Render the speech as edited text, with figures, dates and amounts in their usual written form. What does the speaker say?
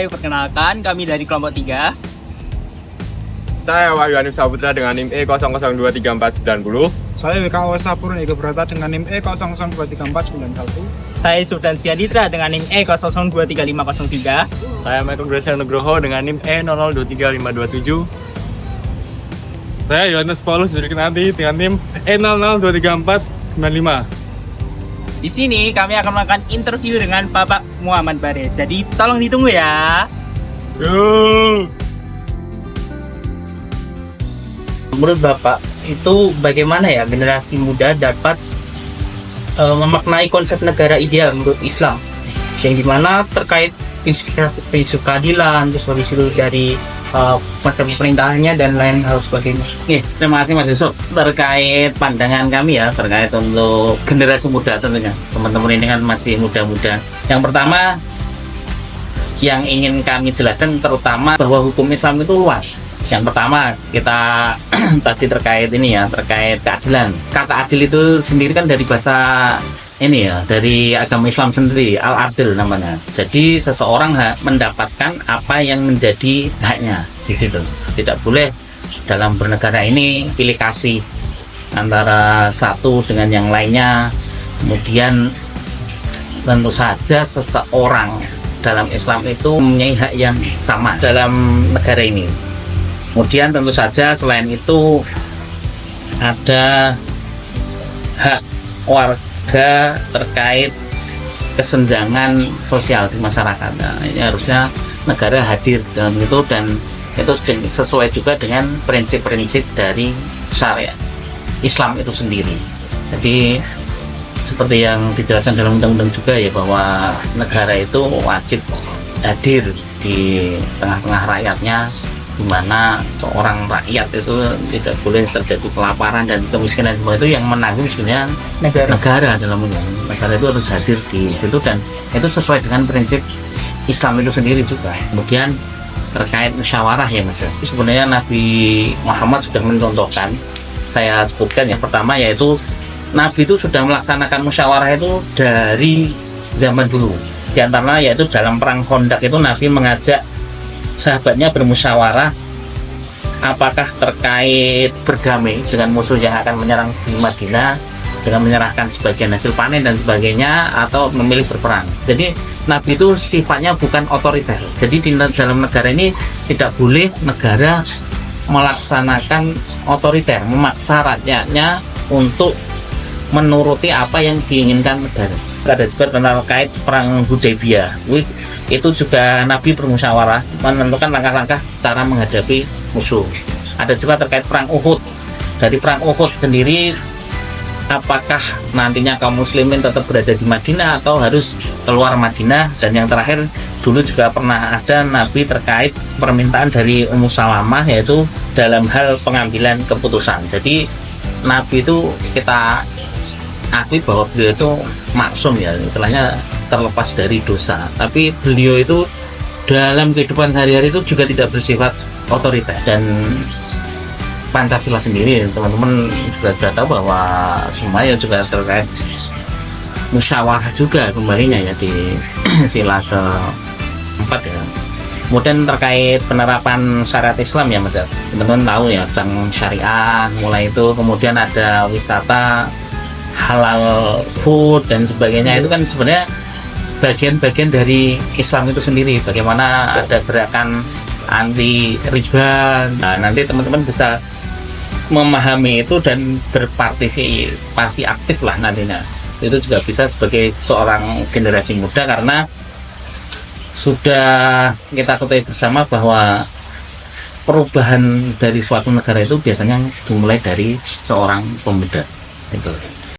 perkenalkan kami dari kelompok 3. Saya Wahyu Hanif Saputra dengan NIM E00234990. Saya WKO Sapurun Ega Brata dengan NIM E00234491. Saya Sultan Siaditra dengan NIM E00233503. Saya Michael Gracia Nugroho dengan NIM E00235227. Saya Yohanes Paulus dari Kenanti dengan NIM E00234495. Di sini kami akan melakukan interview dengan Bapak Muhammad Bare. Jadi tolong ditunggu ya. Menurut Bapak, itu bagaimana ya generasi muda dapat memaknai konsep negara ideal menurut Islam? Yang dimana terkait prinsip keadilan, terus habis itu dari konsep pemerintahannya dan lain hal sebagainya. Oke, terima kasih Mas Yusuf. Terkait pandangan kami ya, terkait untuk generasi muda tentunya. Teman-teman ini kan masih muda-muda. Yang pertama, yang ingin kami jelaskan terutama bahwa hukum Islam itu luas. Yang pertama, kita tadi terkait ini ya, terkait keadilan. Kata adil itu sendiri kan dari bahasa ini ya, dari agama Islam sendiri, al-adil namanya. Jadi seseorang mendapatkan apa yang menjadi haknya di situ. Tidak boleh dalam bernegara ini pilih kasih antara satu dengan yang lainnya. Kemudian tentu saja seseorang dalam Islam itu mempunyai hak yang sama dalam negara ini. Kemudian tentu saja selain itu ada hak warga terkait kesenjangan sosial di masyarakat. Nah, ini harusnya negara hadir dalam itu, dan itu sesuai juga dengan prinsip-prinsip dari syariat Islam itu sendiri. Jadi seperti yang dijelaskan dalam undang-undang juga ya, bahwa negara itu wajib hadir di tengah-tengah rakyatnya, di mana seorang rakyat itu tidak boleh terjadi kelaparan dan kemiskinan. Semua itu yang menanggung sebenarnya negara dalam negara itu harus hadir di situ, dan itu sesuai dengan prinsip Islam itu sendiri juga. Kemudian terkait musyawarah ya Mas, sebenarnya Nabi Muhammad sudah mencontohkan. Saya sebutkan yang pertama yaitu Nabi itu sudah melaksanakan musyawarah itu dari zaman dulu. Di antaranya yaitu dalam perang Khandaq itu Nabi mengajak sahabatnya bermusyawarah apakah terkait berdamai dengan musuh yang akan menyerang di Madinah dengan menyerahkan sebagian hasil panen dan sebagainya, atau memilih berperang. Jadi Nabi itu sifatnya bukan otoriter. Jadi di dalam negara ini tidak boleh negara melaksanakan otoriter, memaksa rakyatnya untuk menuruti apa yang diinginkan negara. Ada juga terkait perang Hudaybiyah, itu juga Nabi bermusyawarah menentukan langkah-langkah cara menghadapi musuh. Ada juga terkait perang Uhud. Dari perang Uhud sendiri, apakah nantinya kaum muslimin tetap berada di Madinah atau harus keluar Madinah. Dan yang terakhir dulu juga pernah ada Nabi terkait permintaan dari Ummu Salamah, yaitu dalam hal pengambilan keputusan. Jadi Nabi itu kita akui bahwa beliau itu maksum ya, istilahnya terlepas dari dosa, tapi beliau itu dalam kehidupan sehari-hari itu juga tidak bersifat otoriter. Dan Pancasila sendiri teman-teman sudah tahu bahwa semuanya juga terkait musyawarah juga kembalinya ya di sila ke-4 ya. Kemudian terkait penerapan syariat Islam ya Mas, teman-teman tahu ya tentang syariah, mulai itu kemudian ada wisata halal food dan sebagainya. Itu kan sebenarnya bagian-bagian dari Islam itu sendiri. Bagaimana ada gerakan anti riba. Nah, nanti teman-teman bisa memahami itu dan berpartisipasi aktif lah nantinya. Itu juga bisa sebagai seorang generasi muda, karena sudah kita ketahui bersama bahwa perubahan dari suatu negara itu biasanya dimulai dari seorang pemuda. Itu.